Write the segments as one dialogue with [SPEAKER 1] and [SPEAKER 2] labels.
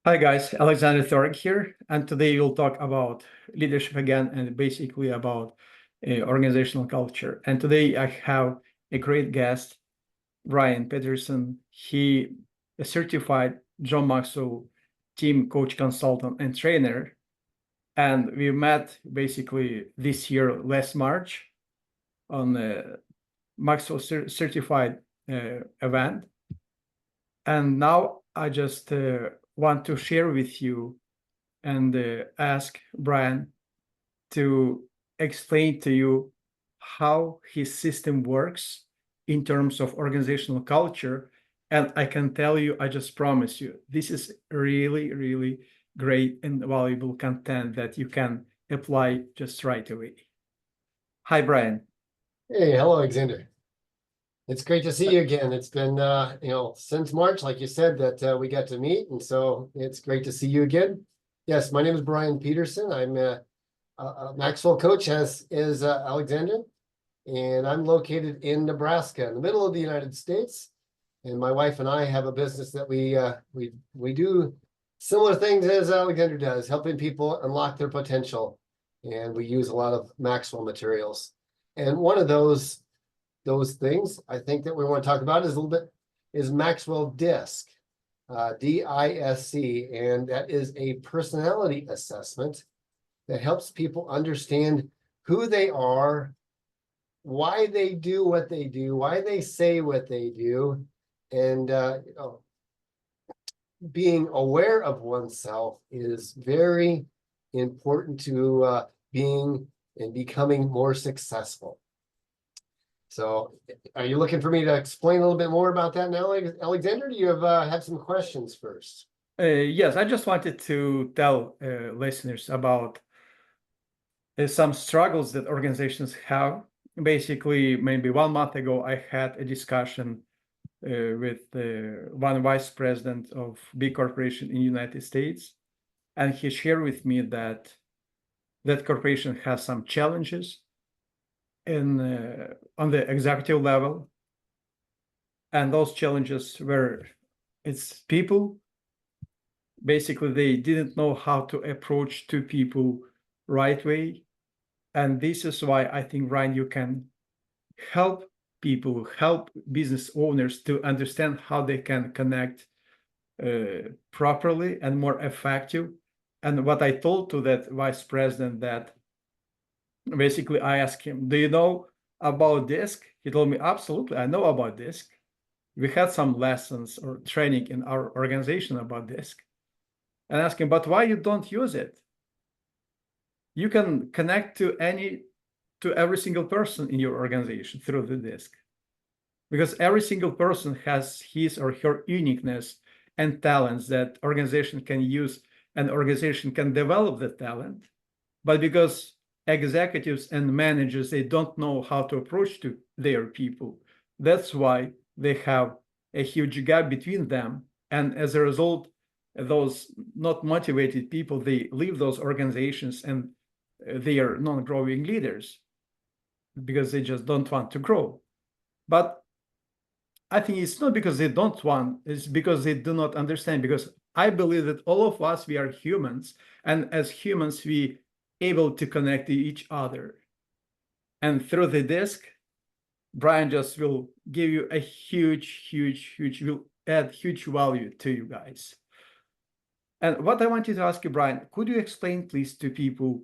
[SPEAKER 1] Hi guys, Alexander Thorek here, and today we'll talk about leadership again and basically about organizational culture. And today I have a great guest, Brian Peterson. He is a certified John Maxwell team coach, consultant, and trainer. And we met basically this year, last March, on the Maxwell certified event. And now I just want to share with you and ask Brian to explain to you how his system works in terms of organizational culture. And I can tell you, I just promise you, this is really, really great and valuable content that you can apply just right away. Hi, Brian.
[SPEAKER 2] Hey, hello, Alexander. It's great to see you again. It's been, since March, like you said, that we got to meet, and so it's great to see you again. Yes, my name is Brian Peterson. I'm a Maxwell coach, as is Alexander, and I'm located in Nebraska, in the middle of the United States. And my wife and I have a business that we do similar things as Alexander does, helping people unlock their potential. And we use a lot of Maxwell materials. And one of those things I think that we want to talk about is a little bit is Maxwell DISC, DISC, and that is a personality assessment that helps people understand who they are, why they do what they do, why they say what they do, and being aware of oneself is very important to being and becoming more successful. So are you looking for me to explain a little bit more about that now, Alexander? Do you have some questions first?
[SPEAKER 1] Yes, I just wanted to tell listeners about some struggles that organizations have. Basically, maybe 1 month ago, I had a discussion with one vice president of big corporation in the United States, and he shared with me that that corporation has some challenges in on the executive level, and those challenges were it's people. Basically, they didn't know how to approach two people right way, and this is why I think, Ryan, you can help people, help business owners to understand how they can connect properly and more effective. And what I told to that vice president that basically I asked him, "Do you know about DISC?" He told me, "Absolutely, I know about DISC. We had some lessons or training in our organization about DISC." And I asked him, "But why you don't use it? You can connect to every single person in your organization through the DISC, because every single person has his or her uniqueness and talents that organization can use, and organization can develop the talent. But because executives and managers, they don't know how to approach to their people, that's why they have a huge gap between them. And as a result, those not motivated people, they leave those organizations and they are non-growing leaders because they just don't want to grow. But I think it's not because they don't want, it's because they do not understand. Because I believe that all of us, we are humans, and as humans, we able to connect to each other. And through the DISC, Brian just will give you a huge, will add huge value to you guys. And what I wanted to ask you, Brian, could you explain, please, to people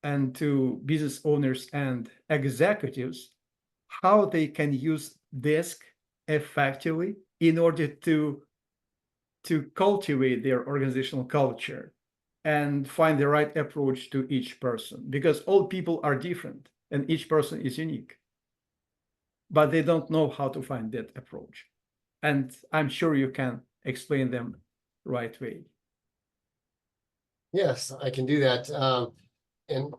[SPEAKER 1] and to business owners and executives how they can use DISC effectively in order to cultivate their organizational culture and find the right approach to each person, because all people are different and each person is unique, but they don't know how to find that approach. And I'm sure you can explain them right way.
[SPEAKER 2] Yes, I can do that. And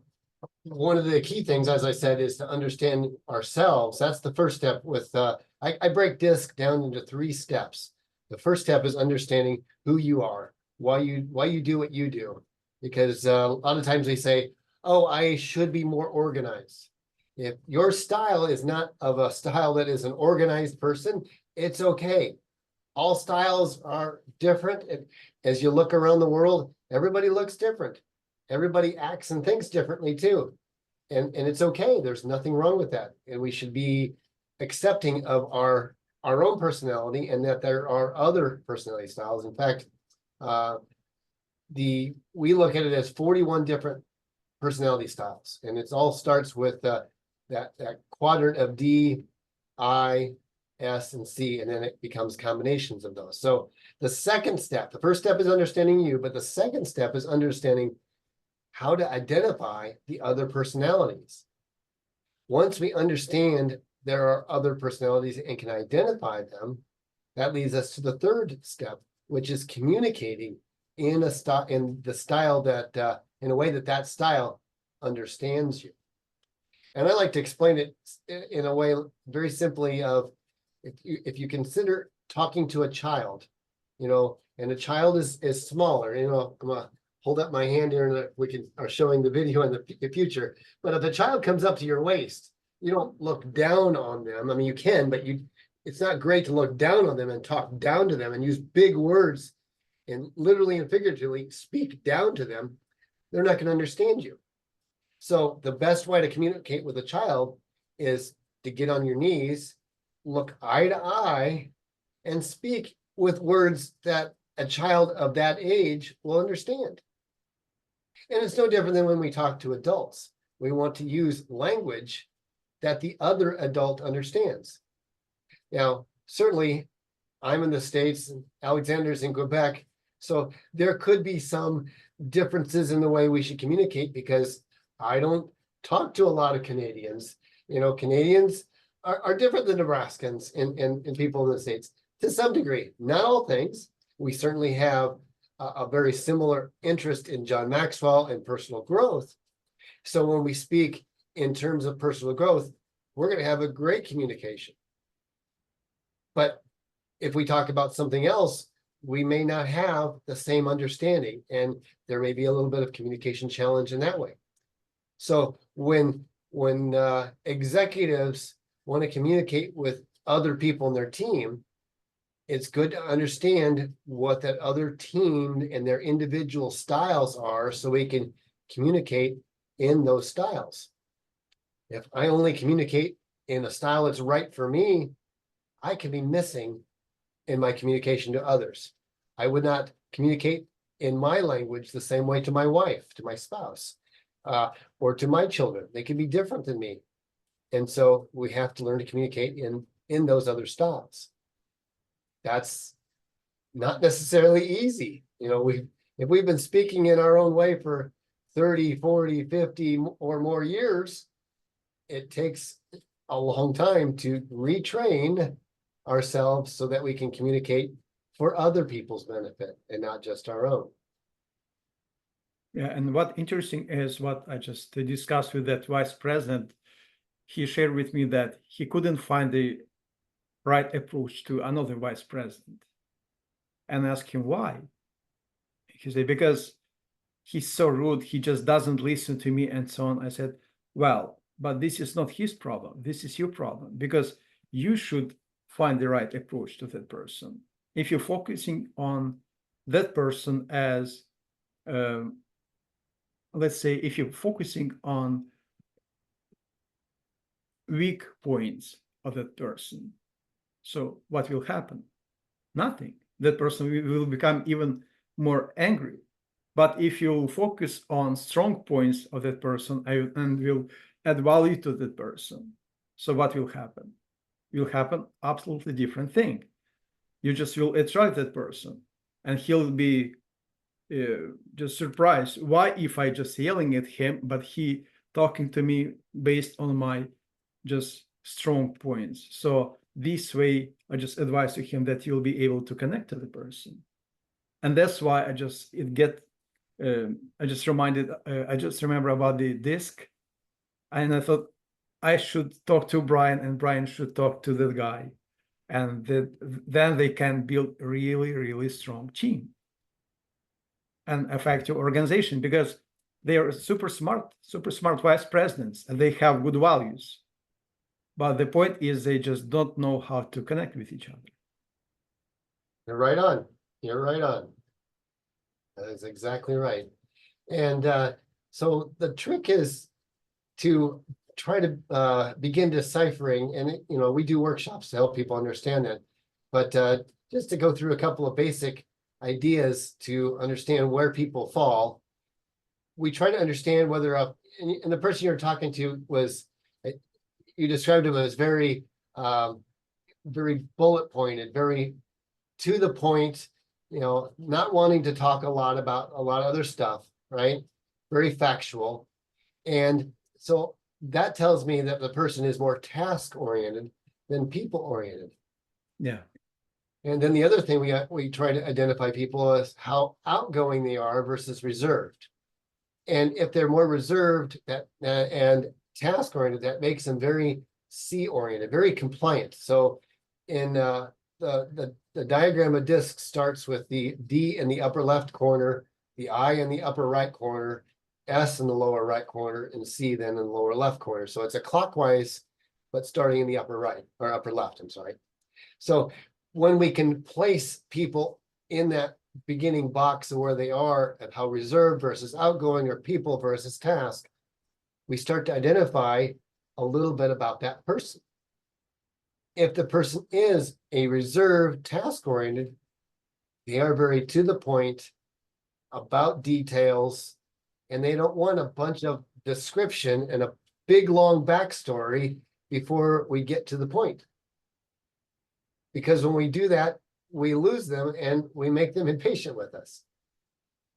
[SPEAKER 2] one of the key things, as I said, is to understand ourselves. That's the first step with, I break DISC down into 3 steps. The first step is understanding who you are, why you do what you do. Because a lot of times they say, oh, I should be more organized. If your style is not of a style that is an organized person, it's okay. all styles are different. As you look around the world, everybody looks different. Everybody acts and thinks differently too. And it's okay. There's nothing wrong with that. And we should be accepting of our own personality, and that there are other personality styles. In fact, we look at it as 41 different personality styles, and it all starts with that quadrant of D, I, S, and C, and then it becomes combinations of those. So the second step, the first step is understanding you, but the second step is understanding how to identify the other personalities. Once we understand there are other personalities and can identify them, that leads us to the third step, which is communicating in the style that in a way that style understands you. And I like to explain it in a way very simply of, if you consider talking to a child, and a child is smaller, I'm gonna hold up my hand here, and we are showing the video in the future. But if a child comes up to your waist, you don't look down on them. I mean, you can, but it's not great to look down on them and talk down to them and use big words and literally and figuratively speak down to them. They're not going to understand you. So the best way to communicate with a child is to get on your knees, look eye to eye, and speak with words that a child of that age will understand. And it's no different than when we talk to adults. We want to use language that the other adult understands. Now, certainly, I'm in the States, and Alexander's in Quebec, so there could be some differences in the way we should communicate, because I don't talk to a lot of Canadians. Canadians are different than Nebraskans and people in the States to some degree. Not all things. We certainly have a very similar interest in John Maxwell and personal growth. So when we speak in terms of personal growth, we're going to have a great communication. But if we talk about something else, we may not have the same understanding, and there may be a little bit of communication challenge in that way. So when executives want to communicate with other people in their team, it's good to understand what that other team and their individual styles are, so we can communicate in those styles. If I only communicate in a style that's right for me, I can be missing in my communication to others. I would not communicate in my language the same way to my wife, to my spouse, or to my children. They can be different than me. And so we have to learn to communicate in those other styles. That's not necessarily easy. If we've been speaking in our own way for 30, 40, 50 or more years, it takes a long time to retrain ourselves so that we can communicate for other people's benefit and not just our own.
[SPEAKER 1] Yeah, and what interesting is what I just discussed with that vice president. He shared with me that he couldn't find the right approach to another vice president, and asked him why. He said, because he's so rude, he just doesn't listen to me, and so on. I said, well, but this is not his problem. This is your problem, because you should find the right approach to that person. If you're focusing on that person as, let's say, if you're focusing on weak points of that person, so what will happen? Nothing. That person will become even more angry. But if you focus on strong points of that person and will add value to that person, so what will happen? Will happen absolutely different thing. You just will attract that person, and he'll be just surprised. Why, if I just yelling at him, but he talking to me based on my just strong points? So this way, I just advise to him that you'll be able to connect to the person. And that's why I just remember about the disc, and I thought I should talk to Brian, and Brian should talk to that guy, and then they can build a really, really strong team and effective organization, because they are super smart vice presidents, and they have good values. But the point is, they just don't know how to connect with each other.
[SPEAKER 2] You're right on. You're right on. That is exactly right. And so the trick is to try to begin deciphering, and we do workshops to help people understand that. But just to go through a couple of basic ideas to understand where people fall, we try to understand whether and the person you're talking to was, you described him as very, very bullet pointed, very to the point, not wanting to talk a lot about a lot of other stuff, right? Very factual. And so that tells me that the person is more task oriented than people oriented.
[SPEAKER 1] Yeah.
[SPEAKER 2] And then the other thing we try to identify people is how outgoing they are versus reserved. And if they're more reserved and task oriented, that makes them very C oriented, very compliant. So in the diagram of disc starts with the D in the upper left corner, the I in the upper right corner, S in the lower right corner, and C then in the lower left corner. So it's a clockwise, but starting in the upper right or upper left, I'm sorry. So when we can place people in that beginning box of where they are and how reserved versus outgoing or people versus task, we start to identify a little bit about that person. If the person is a reserved, task-oriented, they are very to the point about details, and they don't want a bunch of description and a big, long backstory before we get to the point. Because when we do that, we lose them and we make them impatient with us.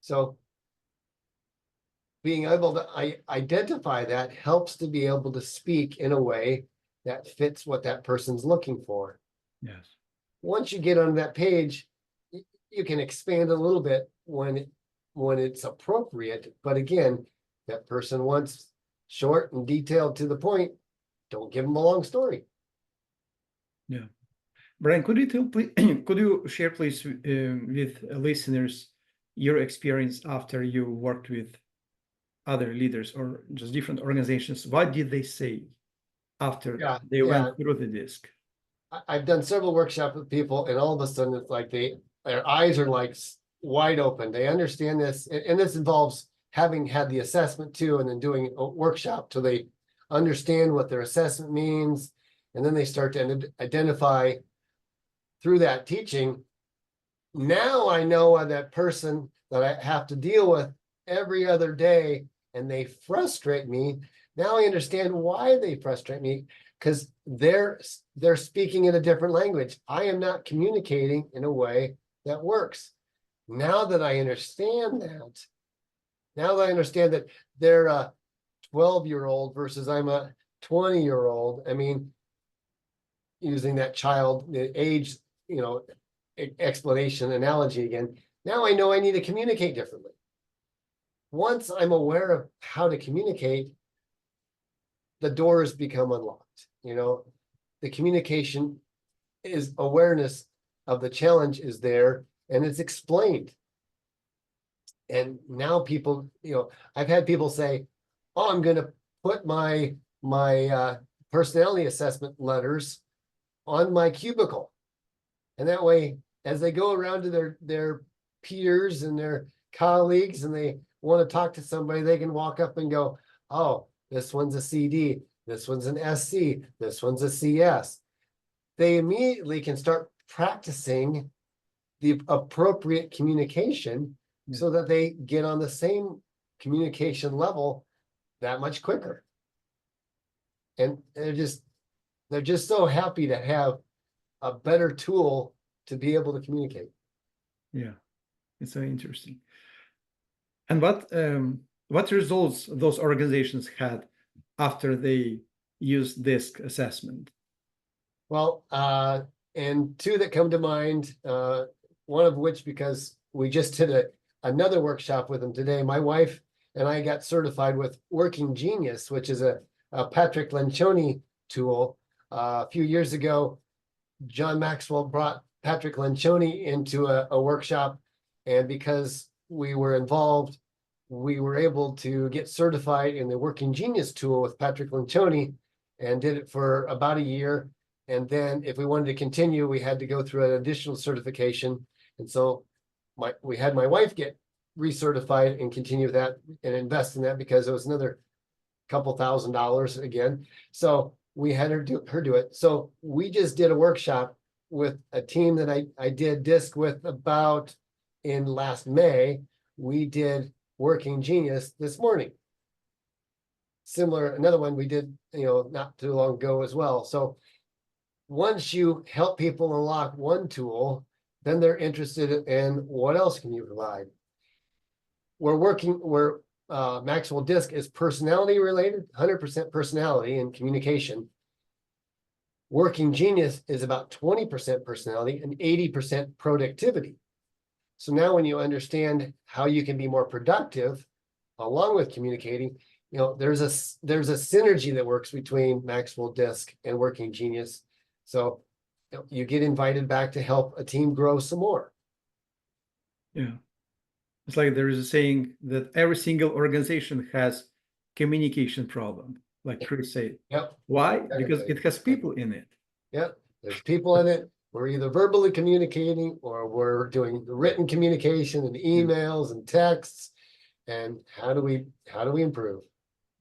[SPEAKER 2] So being able to identify that helps to be able to speak in a way that fits what that person's looking for.
[SPEAKER 1] Yes.
[SPEAKER 2] Once you get on that page, you can expand a little bit when it's appropriate. But again, that person wants short and detailed to the point. Don't give them a long story.
[SPEAKER 1] Yeah. Brian, could you share, please, with listeners your experience after you worked with other leaders or just different organizations? What did they say after they went through the disc?
[SPEAKER 2] I've done several workshops with people, and all of a sudden it's like their eyes are like wide open. They understand this, and this involves having had the assessment too, and then doing a workshop till they understand what their assessment means, and then they start to identify through that teaching. Now I know that person that I have to deal with every other day, and they frustrate me. Now I understand why they frustrate me, because they're speaking in a different language. I am not communicating in a way that works. Now that I understand that they're a 12-year-old versus I'm a 20-year-old. I mean, using that child age, explanation analogy again. Now I know I need to communicate differently. Once I'm aware of how to communicate, the doors become unlocked. The communication is awareness of the challenge is there, and it's explained. And now people, I've had people say, "Oh, I'm going to put my personality assessment letters on my cubicle," and that way, as they go around to their peers and their colleagues, and they want to talk to somebody, they can walk up and go, "Oh, this one's a CD, this one's an SC, this one's a CS." They immediately can start practicing the appropriate communication so that they get on the same communication level that much quicker. And they're just so happy to have a better tool to be able to communicate.
[SPEAKER 1] Yeah, it's so interesting. And what results those organizations had after they used DISC assessment?
[SPEAKER 2] Well, and two that come to mind, one of which, because we just did another workshop with them today, my wife and I got certified with Working Genius, which is a Patrick Lencioni tool. A few years ago, John Maxwell brought Patrick Lencioni into a workshop, and because we were involved, we were able to get certified in the Working Genius tool with Patrick Lencioni, and did it for about a year. And then if we wanted to continue, we had to go through an additional certification. And so we had my wife get recertified and continue that and invest in that because it was another couple $1,000s again. So we had her do it. So we just did a workshop with a team that I did disc with about in last May. We did Working Genius this morning. Similar, another one we did, not too long ago as well. So once you help people unlock one tool, then they're interested in what else can you provide. Maxwell Disc is personality related, 100% personality and communication. Working Genius is about 20% personality and 80% productivity. So now when you understand how you can be more productive along with communicating, there's a synergy that works between Maxwell Disc and Working Genius. So you get invited back to help a team grow some more.
[SPEAKER 1] Yeah. It's like there is a saying that every single organization has communication problem, like Chris said.
[SPEAKER 2] Yep.
[SPEAKER 1] Why? Because it has people in it.
[SPEAKER 2] Yep. There's people in it. We're either verbally communicating or we're doing written communication and emails and texts. And how do we improve?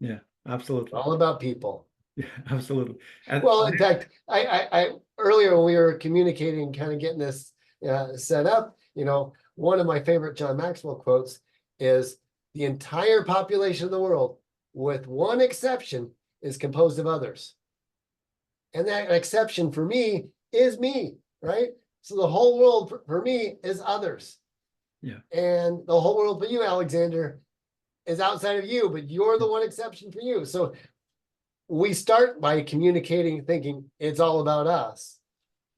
[SPEAKER 1] Yeah, absolutely.
[SPEAKER 2] All about people.
[SPEAKER 1] Yeah, absolutely. And
[SPEAKER 2] well, in fact, I earlier when we were communicating, kind of getting this set up, one of my favorite John Maxwell quotes is the entire population of the world, with one exception, is composed of others. And that exception for me is me, right? So the whole world for me is others.
[SPEAKER 1] Yeah.
[SPEAKER 2] And the whole world for you, Alexander, is outside of you, but you're the one exception for you. So we start by communicating, thinking it's all about us.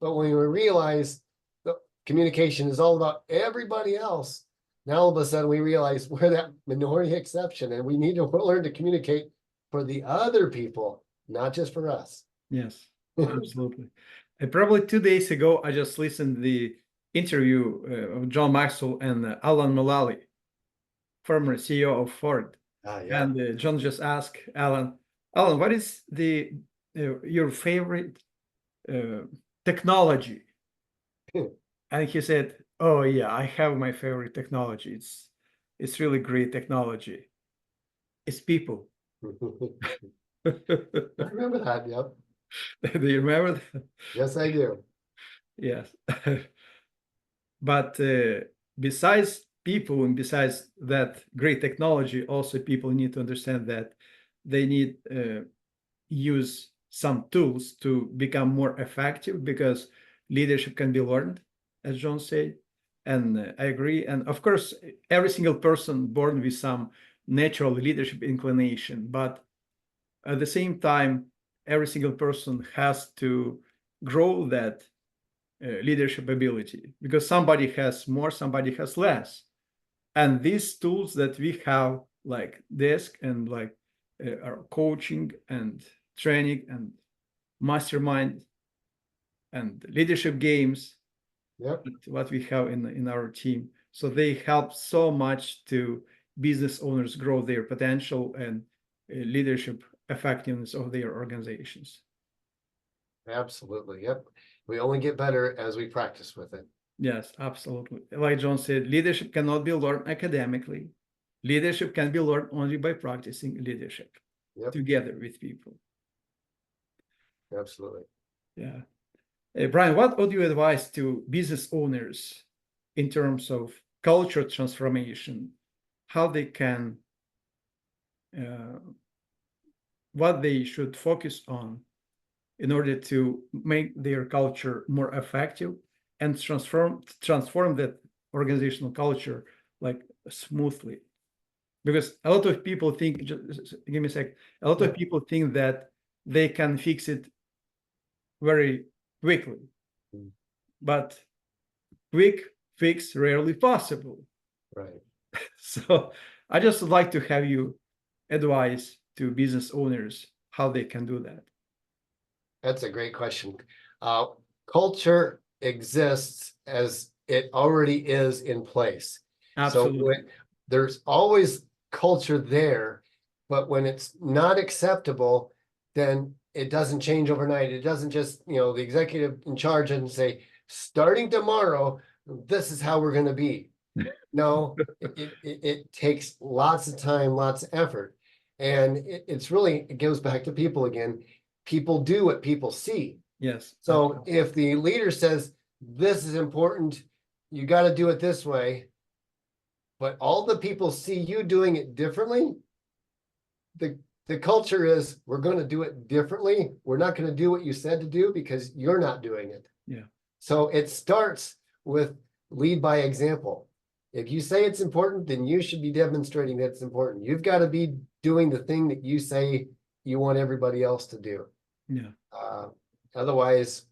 [SPEAKER 2] But when we realize that communication is all about everybody else, now all of a sudden we realize we're that minority exception and we need to learn to communicate for the other people, not just for us.
[SPEAKER 1] Yes, absolutely. Probably 2 days ago, I just listened the interview of John Maxwell and Alan Malali, former CEO of Ford.
[SPEAKER 2] Yeah.
[SPEAKER 1] And John just asked Alan, what is your favorite technology? And he said, oh yeah, I have my favorite technology. It's really great technology. It's people.
[SPEAKER 2] I remember that. Yep.
[SPEAKER 1] Do you remember that?
[SPEAKER 2] Yes, I do.
[SPEAKER 1] Yes. But besides people and besides that great technology, also people need to understand that they need use some tools to become more effective, because leadership can be learned, as John said. And I agree. And of course, every single person born with some natural leadership inclination, but at the same time, every single person has to grow that leadership ability, because somebody has more, somebody has less. And these tools that we have, like DISC and like our coaching and training and mastermind and leadership games,
[SPEAKER 2] Yep.
[SPEAKER 1] what we have in our team. So they help so much to business owners grow their potential and leadership effectiveness of their organizations.
[SPEAKER 2] Absolutely. Yep. We only get better as we practice with it.
[SPEAKER 1] Yes, absolutely. Like John said, leadership cannot be learned academically. Leadership can be learned only by practicing leadership together with people.
[SPEAKER 2] Absolutely.
[SPEAKER 1] Yeah. Brian, what would you advise to business owners in terms of culture transformation, how they can, what they should focus on in order to make their culture more effective and transform that organizational culture like smoothly? Because a lot of people think, just give me a sec, a lot of people think that they can fix it very quickly, but quick fix rarely possible.
[SPEAKER 2] Right.
[SPEAKER 1] So I just would like to have you advise to business owners how they can do that.
[SPEAKER 2] That's a great question. Culture exists as it already is in place.
[SPEAKER 1] Absolutely.
[SPEAKER 2] So there's always culture there, but when it's not acceptable, then it doesn't change overnight. It doesn't just, the executive in charge and say, starting tomorrow, this is how we're gonna be. No, it takes lots of time, lots of effort. And it goes back to people again. People do what people see.
[SPEAKER 1] Yes.
[SPEAKER 2] So if the leader says, this is important, you got to do it this way, but all the people see you doing it differently, the culture is, we're going to do it differently. We're not going to do what you said to do because you're not doing it.
[SPEAKER 1] Yeah.
[SPEAKER 2] So it starts with lead by example. If you say it's important, then you should be demonstrating that it's important. You've got to be doing the thing that you say you want everybody else to do.
[SPEAKER 1] Yeah.
[SPEAKER 2] Otherwise,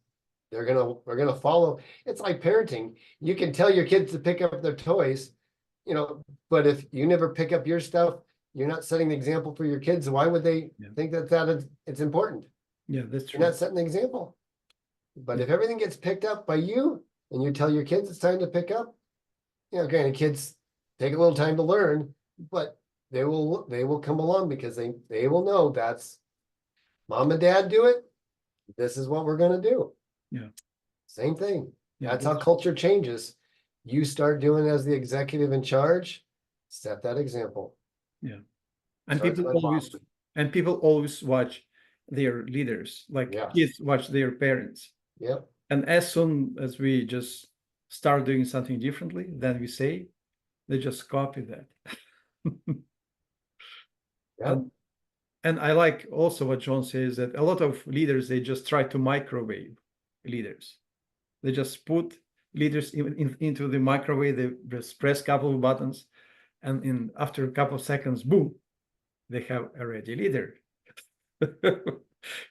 [SPEAKER 2] we're gonna follow. It's like parenting. You can tell your kids to pick up their toys, but if you never pick up your stuff, you're not setting the example for your kids. Why would they think that it's important?
[SPEAKER 1] Yeah, that's true.
[SPEAKER 2] You're not setting the example. But if everything gets picked up by you and you tell your kids it's time to pick up, granted, kids take a little time to learn, but they will come along because they will know that's mom and dad do it. This is what we're going to do.
[SPEAKER 1] Yeah.
[SPEAKER 2] Same thing.
[SPEAKER 1] Yeah,
[SPEAKER 2] that's how culture changes. You start doing as the executive in charge, set that example.
[SPEAKER 1] Yeah. And people always watch their leaders, like kids watch their parents.
[SPEAKER 2] Yep.
[SPEAKER 1] And as soon as we just start doing something differently than we say, they just copy that.
[SPEAKER 2] Yep.
[SPEAKER 1] And I like also what John says, that a lot of leaders, they just try to microwave leaders. They just put leaders into the microwave, they just press a couple of buttons, and after a couple of seconds, boom, they have a ready leader.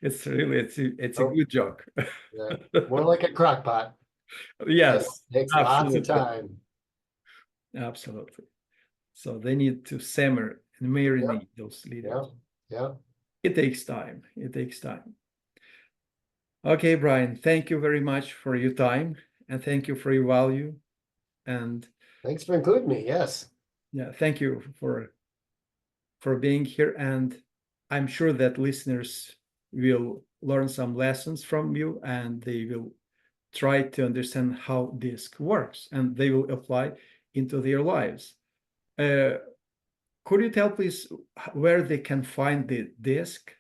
[SPEAKER 1] It's a good joke.
[SPEAKER 2] Yeah. More like a crock pot.
[SPEAKER 1] Yes.
[SPEAKER 2] It takes lots of time.
[SPEAKER 1] Absolutely. So they need to simmer and marinate those leaders.
[SPEAKER 2] Yeah.
[SPEAKER 1] It takes time. It takes time. Okay, Brian, thank you very much for your time, and thank you for your value. And
[SPEAKER 2] thanks for including me. Yes.
[SPEAKER 1] Yeah, thank you for being here. And I'm sure that listeners will learn some lessons from you, and they will try to understand how DISC works, and they will apply into their lives. Could you tell, please, where they can find the DISC?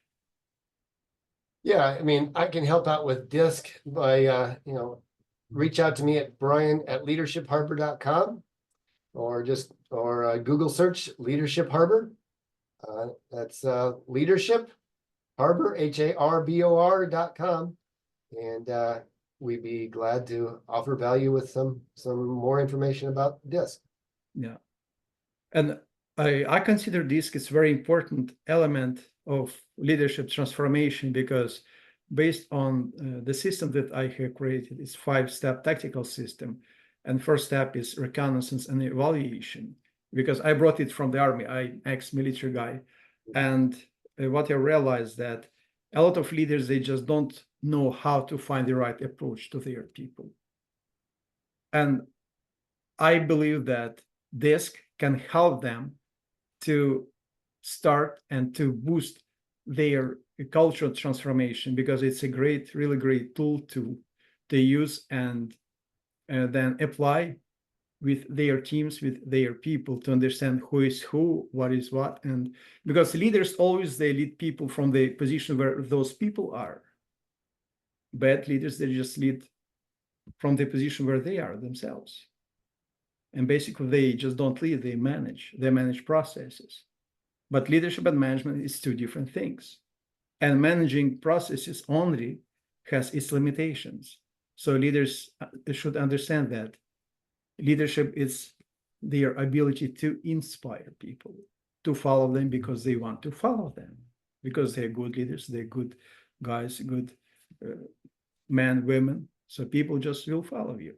[SPEAKER 2] Yeah, I mean, I can help out with DISC by, reach out to me at brian@leadershipharbor.com or Google search Leadership Harbor. That's Leadership Harbor, HARBOR.com. And we'd be glad to offer value with some more information about DISC. Yeah.
[SPEAKER 1] And I consider DISC is a very important element of leadership transformation, because based on the system that I have created, it's 5-step tactical system. And first step is reconnaissance and evaluation, because I brought it from the army. I'm ex-military guy. And what I realized that a lot of leaders, they just don't know how to find the right approach to their people. And I believe that DISC can help them to start and to boost their cultural transformation, because it's a really great tool to use and then apply with their teams, with their people, to understand who is who, what is what. And because leaders always, they lead people from the position where those people are. Bad leaders, they just lead from the position where they are themselves. And basically, they just don't lead, they manage processes. But leadership and management is two different things. And managing processes only has its limitations. So leaders should understand that leadership is their ability to inspire people, to follow them because they want to follow them, because they're good leaders, they're good guys, good men, women. So people just will follow you.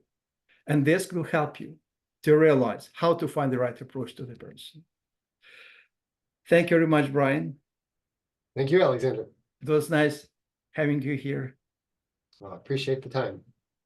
[SPEAKER 1] And this will help you to realize how to find the right approach to the person. Thank you very much, Brian.
[SPEAKER 2] Thank you, Alexander.
[SPEAKER 1] It was nice having you here.
[SPEAKER 2] I appreciate the time.